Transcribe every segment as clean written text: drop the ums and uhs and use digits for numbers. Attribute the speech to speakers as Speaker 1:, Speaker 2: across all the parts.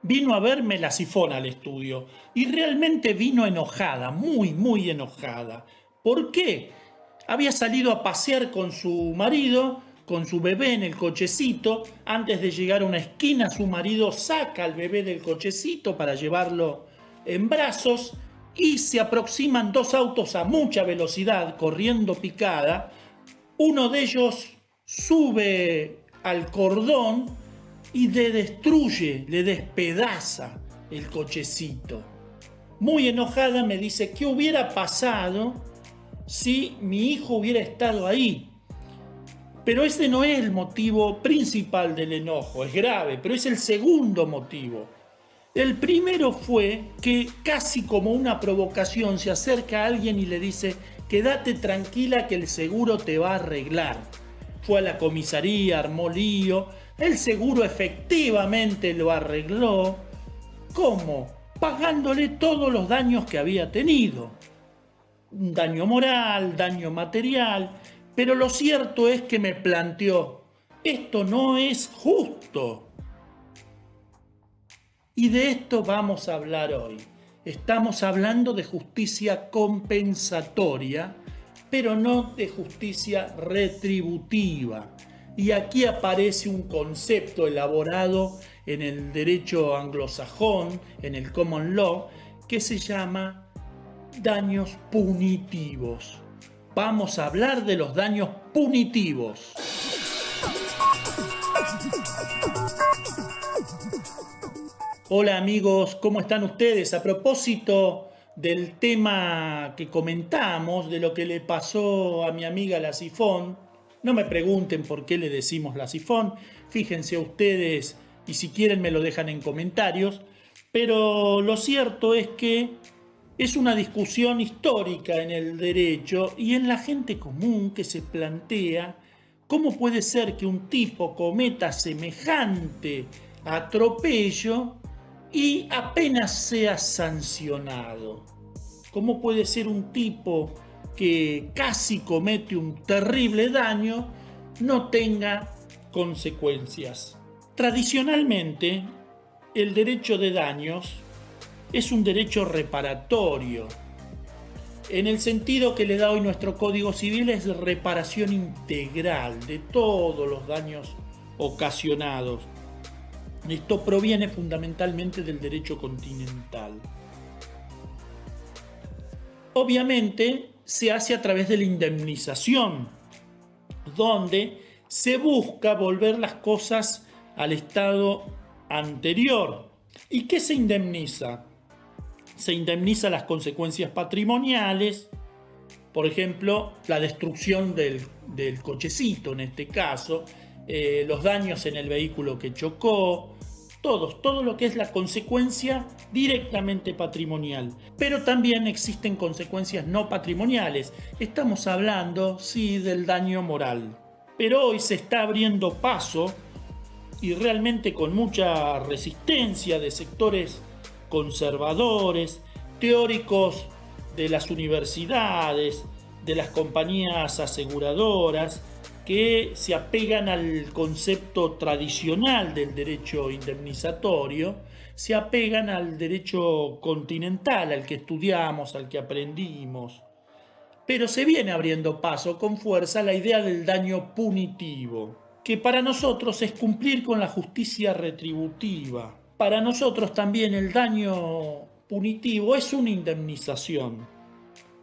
Speaker 1: vino a verme la Sifona al estudio y realmente vino enojada, muy enojada. ¿Por qué? Había salido a pasear con su marido, con su bebé en el cochecito. Antes de llegar a una esquina, su marido saca al bebé del cochecito para llevarlo en brazos y se aproximan dos autos a mucha velocidad, corriendo picada. Uno de ellos sube al cordón y le destruye, le despedaza el cochecito. Muy enojada me dice, ¿qué hubiera pasado si mi hijo hubiera estado ahí? Pero ese no es el motivo principal del enojo, es grave, pero es el segundo motivo. El primero fue que casi como una provocación se acerca a alguien y le dice, quédate tranquila que el seguro te va a arreglar. Fue a la comisaría, armó lío, el seguro efectivamente lo arregló. ¿Cómo? Pagándole todos los daños que había tenido. Un daño moral, daño material, pero lo cierto es que me planteó, esto no es justo. Y de esto vamos a hablar hoy. Estamos hablando de justicia compensatoria, pero no de justicia retributiva. Y aquí aparece un concepto elaborado en el derecho anglosajón, en el common law, que se llama daños punitivos. Vamos a hablar de los daños punitivos. Hola amigos, ¿cómo están ustedes? A propósito del tema que comentamos, de lo que le pasó a mi amiga la Sifón, no me pregunten por qué le decimos la Sifón, fíjense ustedes y si quieren me lo dejan en comentarios, pero lo cierto es que es una discusión histórica en el derecho y en la gente común que se plantea cómo puede ser que un tipo cometa semejante atropello y apenas sea sancionado. ¿Cómo puede ser un tipo que casi comete un terrible daño no tenga consecuencias? Tradicionalmente, el derecho de daños es un derecho reparatorio. En el sentido que le da hoy nuestro Código Civil es reparación integral de todos los daños ocasionados. Esto proviene fundamentalmente del derecho continental. Obviamente se hace a través de la indemnización, donde se busca volver las cosas al estado anterior. ¿Y qué se indemniza? Se indemniza las consecuencias patrimoniales, por ejemplo, la destrucción del cochecito en este caso, los daños en el vehículo que chocó, todo lo que es la consecuencia directamente patrimonial. Pero también existen consecuencias no patrimoniales. Estamos hablando, sí, del daño moral. Pero hoy se está abriendo paso, y realmente con mucha resistencia de sectores conservadores, teóricos de las universidades, de las compañías aseguradoras, que se apegan al concepto tradicional del derecho indemnizatorio, se apegan al derecho continental, al que estudiamos, al que aprendimos. Pero se viene abriendo paso con fuerza la idea del daño punitivo, que para nosotros es cumplir con la justicia retributiva. Para nosotros también el daño punitivo es una indemnización,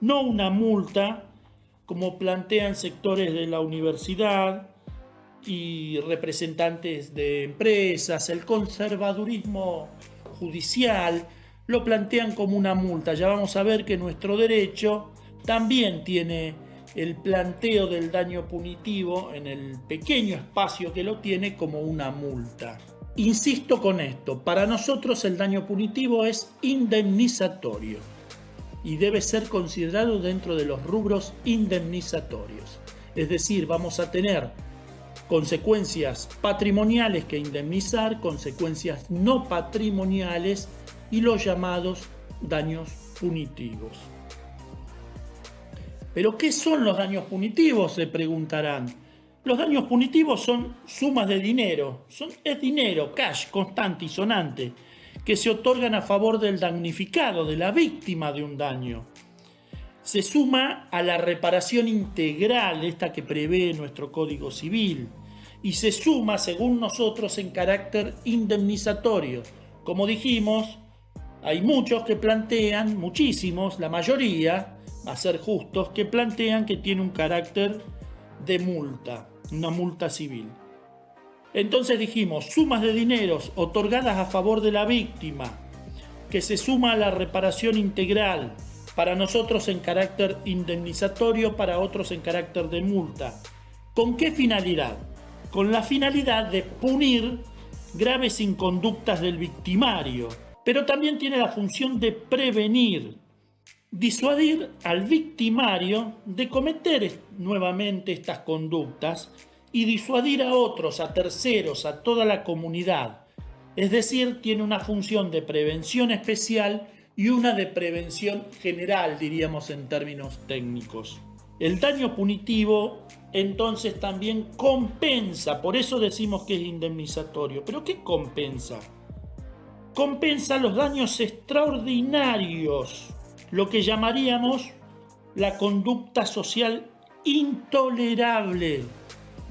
Speaker 1: no una multa, como plantean sectores de la universidad y representantes de empresas. El conservadurismo judicial lo plantean como una multa. Ya vamos a ver que nuestro derecho también tiene el planteo del daño punitivo en el pequeño espacio que lo tiene como una multa. Insisto con esto, para nosotros el daño punitivo es indemnizatorio y debe ser considerado dentro de los rubros indemnizatorios. Es decir, vamos a tener consecuencias patrimoniales que indemnizar, consecuencias no patrimoniales y los llamados daños punitivos. ¿Pero qué son los daños punitivos?, se preguntarán. Los daños punitivos son sumas de dinero, es dinero, cash, constante y sonante, que se otorgan a favor del damnificado, de la víctima de un daño. Se suma a la reparación integral, esta que prevé nuestro Código Civil, y se suma, según nosotros, en carácter indemnizatorio. Como dijimos, hay muchos que plantean, muchísimos, la mayoría, a ser justos, que plantean que tiene un carácter de multa, una multa civil. Entonces dijimos, sumas de dineros otorgadas a favor de la víctima, que se suma a la reparación integral, para nosotros en carácter indemnizatorio, para otros en carácter de multa. ¿Con qué finalidad? Con la finalidad de punir graves inconductas del victimario, pero también tiene la función de prevenir, disuadir al victimario de cometer nuevamente estas conductas y disuadir a otros, a terceros, a toda la comunidad. Es decir, tiene una función de prevención especial y una de prevención general, diríamos en términos técnicos. El daño punitivo entonces también compensa, por eso decimos que es indemnizatorio. ¿Pero qué compensa? Compensa los daños extraordinarios, lo que llamaríamos la conducta social intolerable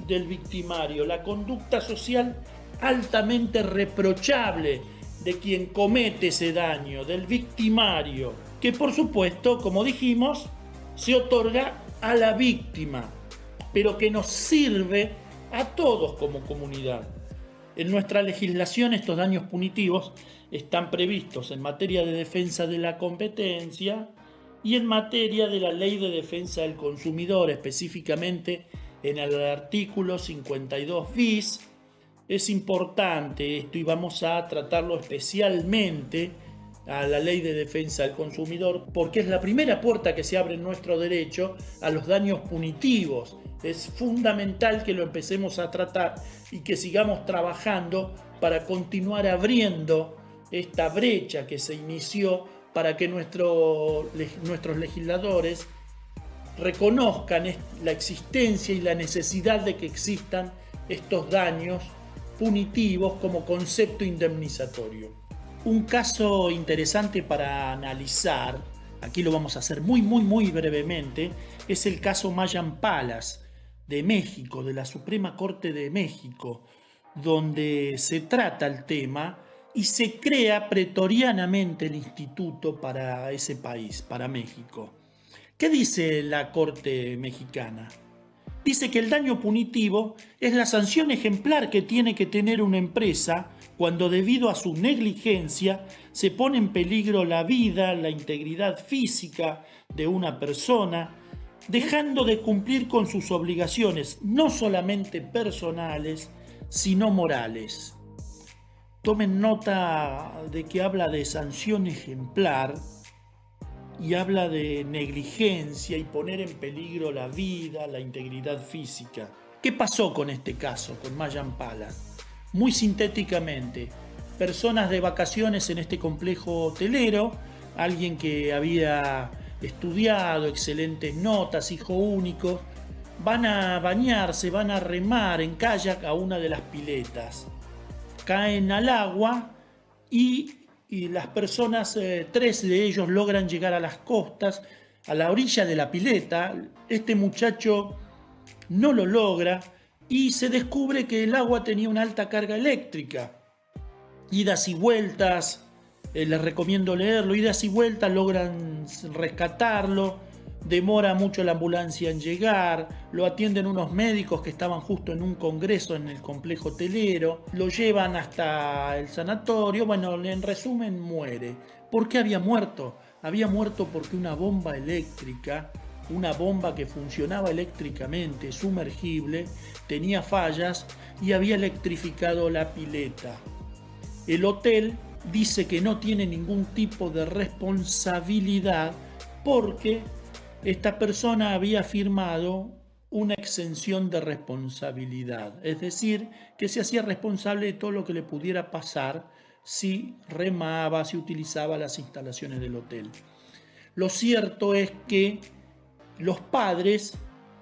Speaker 1: del victimario, la conducta social altamente reprochable de quien comete ese daño, del victimario, que por supuesto, como dijimos, se otorga a la víctima, pero que nos sirve a todos como comunidad. En nuestra legislación estos daños punitivos están previstos en materia de defensa de la competencia y en materia de la Ley de Defensa del Consumidor, específicamente en el artículo 52 bis. Es importante esto y vamos a tratarlo especialmente a la Ley de Defensa del Consumidor porque es la primera puerta que se abre en nuestro derecho a los daños punitivos. Es fundamental que lo empecemos a tratar y que sigamos trabajando para continuar abriendo esta brecha que se inició para que nuestros legisladores reconozcan la existencia y la necesidad de que existan estos daños punitivos como concepto indemnizatorio. Un caso interesante para analizar, aquí lo vamos a hacer muy brevemente, es el caso Mayan Palace de México, de la Suprema Corte de México, donde se trata el tema y se crea pretorianamente el instituto para ese país, para México. ¿Qué dice la Corte mexicana? Dice que el daño punitivo es la sanción ejemplar que tiene que tener una empresa cuando debido a su negligencia se pone en peligro la vida, la integridad física de una persona, dejando de cumplir con sus obligaciones no solamente personales, sino morales. Tomen nota de que habla de sanción ejemplar y habla de negligencia y poner en peligro la vida, la integridad física. ¿Qué pasó con este caso, con Mayan Palace? Muy sintéticamente, personas de vacaciones en este complejo hotelero, alguien que había estudiado, excelentes notas, hijo único, van a bañarse, van a remar en kayak a una de las piletas. Caen al agua y las personas, 3 de ellos logran llegar a las costas, a la orilla de la pileta. Este muchacho no lo logra y se descubre que el agua tenía una alta carga eléctrica. Idas y vueltas, les recomiendo leerlo, idas y vueltas logran rescatarlo, demora mucho la ambulancia en llegar, lo atienden unos médicos que estaban justo en un congreso en el complejo hotelero, lo llevan hasta el sanatorio, bueno, en resumen muere. ¿Por qué había muerto? Había muerto porque una bomba eléctrica, una bomba que funcionaba eléctricamente, sumergible, tenía fallas y había electrificado la pileta. El hotel dice que no tiene ningún tipo de responsabilidad porque esta persona había firmado una exención de responsabilidad, es decir, que se hacía responsable de todo lo que le pudiera pasar si remaba, si utilizaba las instalaciones del hotel. Lo cierto es que los padres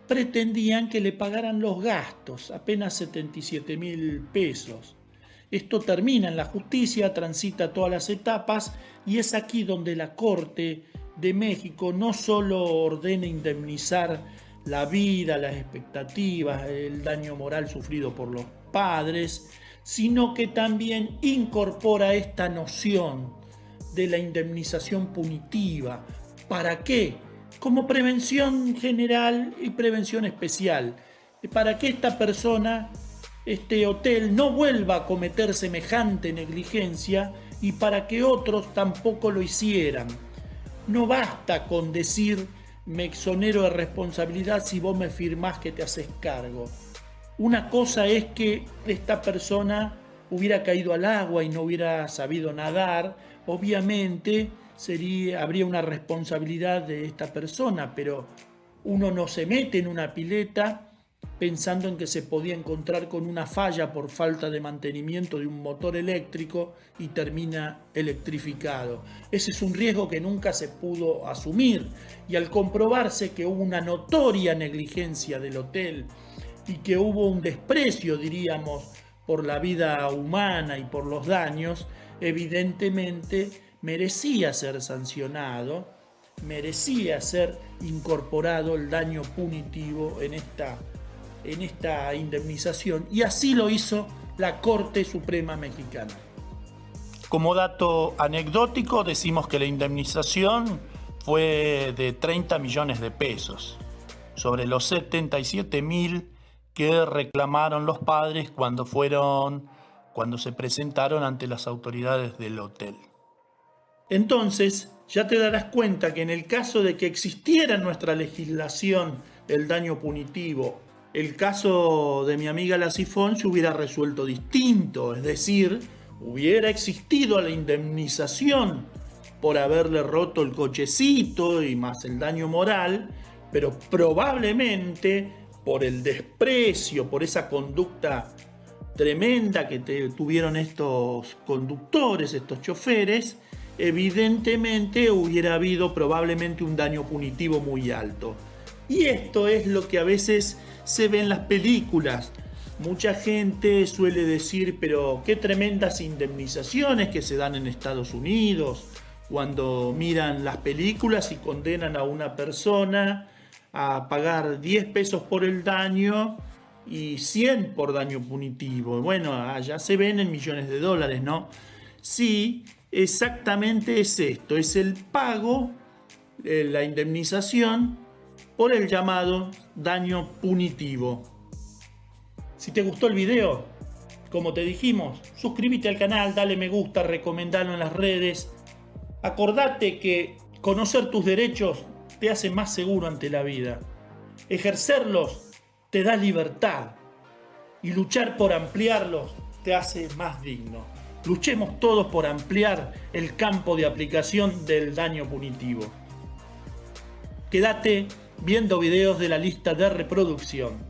Speaker 1: pretendían que le pagaran los gastos, apenas 77.000 pesos, Esto termina en la justicia, transita todas las etapas y es aquí donde la Corte de México no solo ordena indemnizar la vida, las expectativas, el daño moral sufrido por los padres, sino que también incorpora esta noción de la indemnización punitiva. ¿Para qué? Como prevención general y prevención especial. Para que esta persona, este hotel, no vuelva a cometer semejante negligencia y para que otros tampoco lo hicieran. No basta con decir me exonero de responsabilidad si vos me firmás que te haces cargo. Una cosa es que esta persona hubiera caído al agua y no hubiera sabido nadar, obviamente habría una responsabilidad de esta persona, pero uno no se mete en una pileta pensando en que se podía encontrar con una falla por falta de mantenimiento de un motor eléctrico y termina electrificado. Ese es un riesgo que nunca se pudo asumir y al comprobarse que hubo una notoria negligencia del hotel y que hubo un desprecio, diríamos, por la vida humana y por los daños, evidentemente merecía ser sancionado, merecía ser incorporado el daño punitivo en esta indemnización, y así lo hizo la Corte Suprema Mexicana. Como dato anecdótico, decimos que la indemnización fue de 30 millones de pesos, sobre los 77.000 que reclamaron los padres cuando se presentaron ante las autoridades del hotel. Entonces, ya te darás cuenta que en el caso de que existiera en nuestra legislación el daño punitivo, el caso de mi amiga La Sifón se hubiera resuelto distinto, es decir, hubiera existido la indemnización por haberle roto el cochecito y más el daño moral, pero probablemente por el desprecio, por esa conducta tremenda que tuvieron estos conductores, estos choferes, evidentemente hubiera habido probablemente un daño punitivo muy alto. Y esto es lo que a veces se ve en las películas. Mucha gente suele decir, pero qué tremendas indemnizaciones que se dan en Estados Unidos cuando miran las películas y condenan a una persona a pagar 10 pesos por el daño y 100 por daño punitivo. Bueno, allá se ven en millones de dólares, ¿no? Sí, exactamente es esto, es el pago, la indemnización por el llamado daño punitivo. Si te gustó el video, como te dijimos, suscríbete al canal, dale me gusta, recomendalo en las redes. Acordate que conocer tus derechos te hace más seguro ante la vida. Ejercerlos te da libertad y luchar por ampliarlos te hace más digno. Luchemos todos por ampliar el campo de aplicación del daño punitivo. Quédate viendo videos de la lista de reproducción.